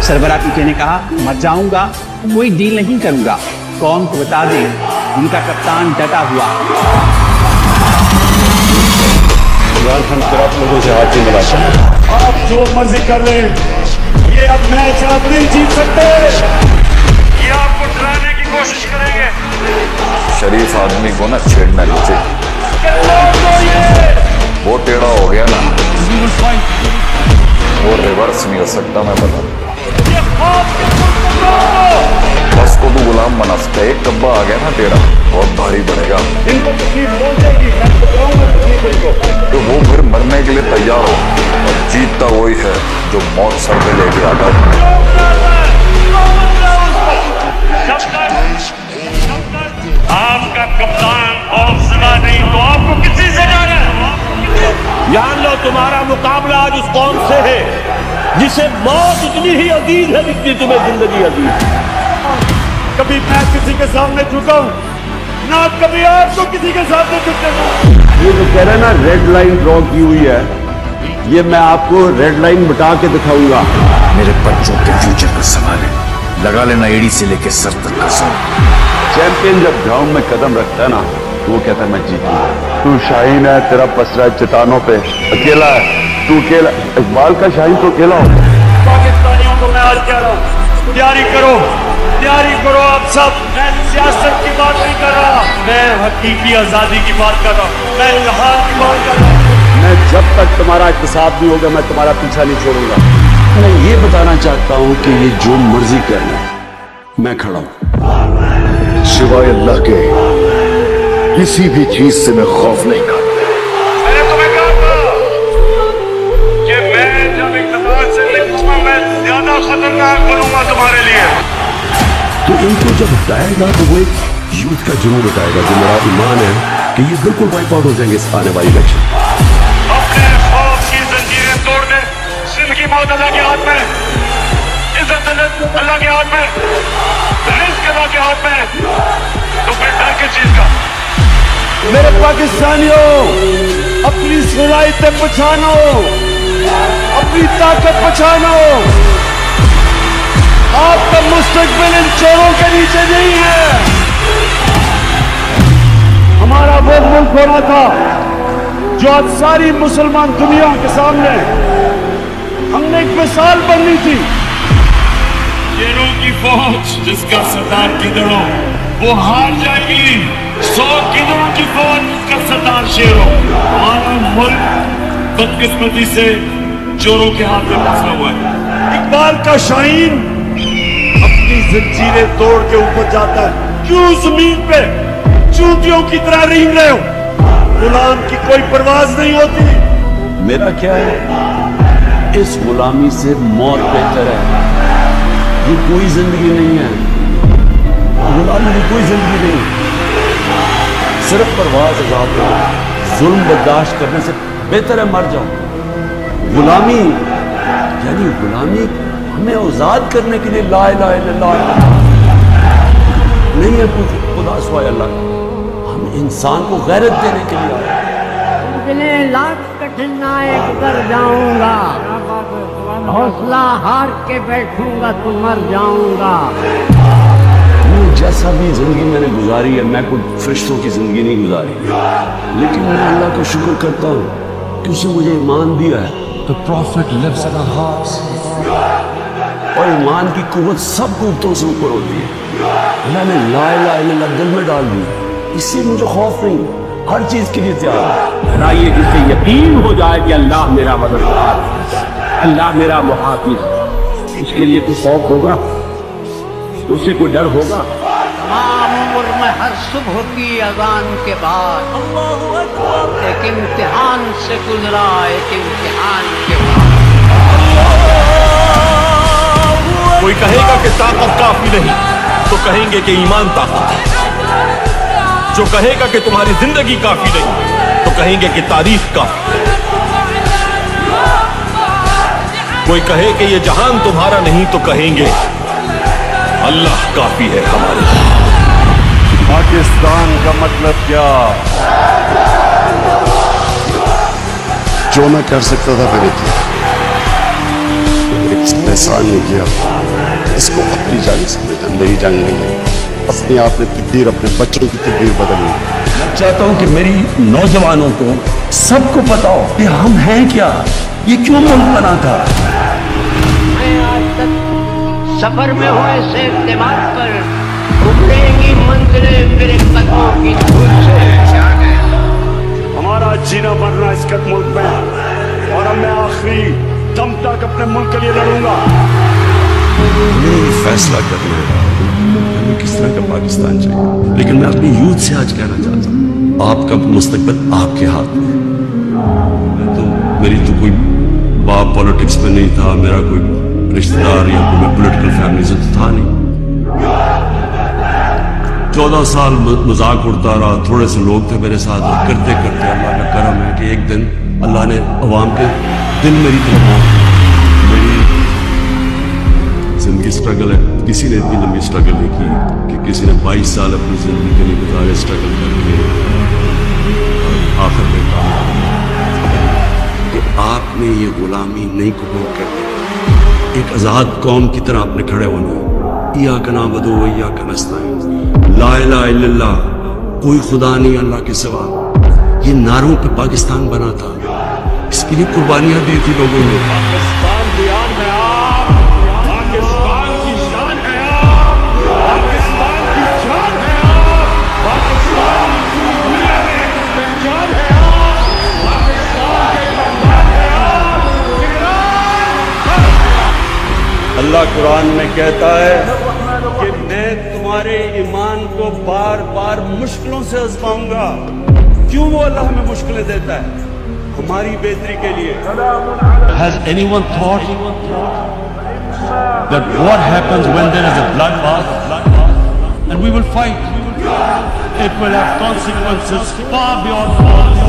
सरबराह पीके ने कहा मर जाऊंगा, कोई डील नहीं करूंगा। कौन को बता दें, उनका कप्तान डटा हुआ। इमरान खान फिर आप लोगों से हाथ नहीं मिला सकते। आप जो मर्जी कर लें, ये अब मैच आप नहीं जीत सकते। ये आपको डराने की कोशिश करेंगे। शरीफ आदमी को ना छेड़ना नहीं चाहिए। वो टेढ़ा हो गया ना, वो रिवर्स नहीं हो सकता। मैं बता बस को तू गुलाम बना सकता है। एक कब्बा आ गया ना टेढ़ा, बहुत भारी पड़ेगा। तो वो फिर मरने के लिए तैयार हो, और जीतता वही है जो मौत सर पे लेके आता है। आपका कप्तान हौसला नहीं तो आपको किसी से जाना है। जान लो तुम्हारा मुकाबला आज उस कौम से है जिसे मौत इतनी ही अजीज है जितनी तुम्हें जिंदगी अजीज है। कभी मैं किसी के सामने झुका हूं ना, कभी आपको किसी के सामने झुकने। ये जो कह रहे हैं ना रेड लाइन ड्रॉ की हुई है, ये मैं आपको रेड लाइन मिटा के दिखाऊंगा। मेरे बच्चों के फ्यूचर का सवाल है, लगा लेना एड़ी से लेके सर तक का सवाल। चैंपियन जब ग्राउंड में कदम रखता है ना, तो वो कहता है मैं जीतूंगा। तू शाहीन है, तेरा पसरा है चट्टानों पे, अकेला है तू, अकेला। इकबाल का शाहीन तो अकेला हो। पाकिस्तानियों को मैं आज कह रहा हूं, तैयारी करो, तैयारी करो आप सब। मैं सियासत की बात नहीं कर रहा, मैं हकीकी आजादी की बात कर रहा हूं, मैं इल्हाम की बात कर रहा हूं। मैं जब तक तुम्हारा इत्तेसाब नहीं होगा, मैं तुम्हारा पीछा नहीं छोड़ूंगा। मैं ये बताना चाहता हूँ कि ये जो मर्जी करना है, मैं खड़ा हूँ। सिवाय अल्लाह के किसी भी चीज से मैं खौफ नहीं करता। मैंने तुम्हें कहा था कि मैं जब इक़्तिदार से निकलूंगा, मैं ज्यादा खतरनाक बनूंगा तुम्हारे लिए। तो इनको जब हटाएगा तो वो एक यूथ का जुनून उठाएगा, जो मेरा ईमान है कि ये बिल्कुल वाइप आउट हो जाएंगे इस आने वाली इलेक्शन। अपने खौफ की जंजीरें तोड़ दे। जिंदगी मौत अल्लाह के हाथ में, इज्जत अल्लाह के हाथ में, रिस्क अल्लाह के हाथ में। तो फिर डर किस चीज का? मेरे पाकिस्तानियों, अपनी सलाहियतें पहचानो, अपनी ताकत पहचानो। आपका मुस्तकबिल इन चोरों के नीचे नहीं है। हमारा वो मुल्क होना था जो आज सारी मुसलमान दुनिया के सामने हमने एक मिसाल बननी थी। शेरों की फौज जिसका सरदार गिदड़ों, वो हार जाएगी। 100 गिदड़ों की फौज जिसका सरदार शेरों। हमारा मुल्क बदकिस्मती से चोरों के हाथ में फंसा हुआ है। इकबाल का शाहीन अपनी जंजीरें तोड़ के ऊपर जाता है। क्यों जमीन पे चूतियों की तरह रेंग रहे हो? गुलाम की कोई परवाज नहीं होती। मेरा क्या है, इस गुलामी से मौत बेहतर है। ये कोई जिंदगी नहीं है, गुलामी की कोई जिंदगी नहीं। सिर्फ परवाज अज़ाब करो, जुल्म बर्दाश्त करने से बेहतर है मर जाओ। गुलामी यानी गुलामी हमें आजाद करने के लिए ला इलाहा इल्लल्लाह नहीं है, खुदा सिवाय अल्लाह। हम इंसान को गैरत देने के लिए आए। इतने लाख कठिनाई गुजर जाऊंगा, हौसला हार के बैठूंगा तो मर जाऊंगा। जैसा भी जिंदगी मैंने गुजारी है, मैं कोई फरिश्तों की जिंदगी नहीं गुजारी, लेकिन मैं अल्लाह का शुक्र करता हूँ कि उसने मुझे ईमान दिया है। The prophet lives in our hearts. और ईमान की कुव्वत सब कुव्वतों से ऊपर होती है। मैंने ला इलाहा इल्लल्लाह दिल में डाल दी, इससे मुझे खौफ नहीं, हर चीज के लिए तैयार है। डराइए जिससे यकीन हो जाए कि अल्लाह मेरा मददगार, अल्लाह मेरा मुहाफिज। इसके लिए कोई खौफ होगा, उससे कोई डर होगा? तमाम उम्र में हर सुबह की अजान के बाद एक इम्तिहान से गुजरा, एक इम्तिहान के बाद। कोई कहेगा कि ताकत काफी नहीं तो कहेंगे कि ईमान ताकत। जो कहेगा कि तुम्हारी जिंदगी काफी नहीं तो कहेंगे कि तारीफ काफी। कोई कहे कि ये जहान तुम्हारा नहीं तो कहेंगे अल्लाह काफी है हमारे। पाकिस्तान का मतलब क्या? जो जो मैं कर सकता था मैंने किया, एहसान नहीं किया। इसको अपनी जंग समझा, मेरी जंग नहीं है। अपने आप ने तकदीर, अपने बच्चों की तकदीर बदलनी। मैं चाहता हूं कि मेरी नौजवानों को सबको पता हो कि हम हैं क्या, ये क्यों मुल्क बना था। मैं आज तक सफर में हुए से दिमाग पर उभरेंगी मंजिलें मेरे कदमों की धूल से। हमारा जीना मरना इस मुल्क में, और अब मैं आखिरी दम तक अपने मुल्क के लिए लड़ूंगा। यही फैसला करना है हमें किस तरह का पाकिस्तान चाहिए। लेकिन मैं अपनी यूथ से आज कहना चाहता हूँ, आपका मुस्तकबिल आपके हाथ में है। तो मेरी तो कोई बाप पॉलिटिक्स में नहीं था, मेरा कोई रिश्तेदार या कोई पॉलिटिकल फैमिली से तो था नहीं। 14 साल मजाक उड़ता रहा, थोड़े से लोग थे मेरे साथ, और करते करते अल्लाह का करम है कि एक दिन अल्लाह ने अवाम के दिल मेरी तरफ मेरी जिंदगी स्ट्रगल है। किसी ने इतनी लंबी स्ट्रगल नहीं की कि किसी ने 22 साल अपनी जिंदगी के लिए गुजारे स्ट्रगल करके आखिर में कहा कि आपने ये गुलामी नहीं कबूल करनी, एक आजाद कौम की तरह आपने खड़े होना। इय्याका नअबुदु व इय्याका नस्तईन, ला इलाहा इल्लल्लाह, कोई खुदा नहीं अल्लाह के सिवा। ये नारों पे पाकिस्तान बना था, इसके लिए कुर्बानियां दी थी लोगों ने। पाकिस्तान दियान है आप, पाकिस्तान की शान है आप, पाकिस्तान की जान है आप, पाकिस्तान की दुनिया में पहचान है आप, पाकिस्तान के कप्तान है आप। अल्लाह कुरान में कहता है कि मैं तुम्हारे ईमान को बार बार मुश्किलों से आजमाऊंगा। क्यों वो अल्लाह हमें मुश्किलें देता है? हमारी बेहतरी के लिए। Has anyone thought that what happens when there is a bloodbath and we will fight? It will have consequences far beyond words.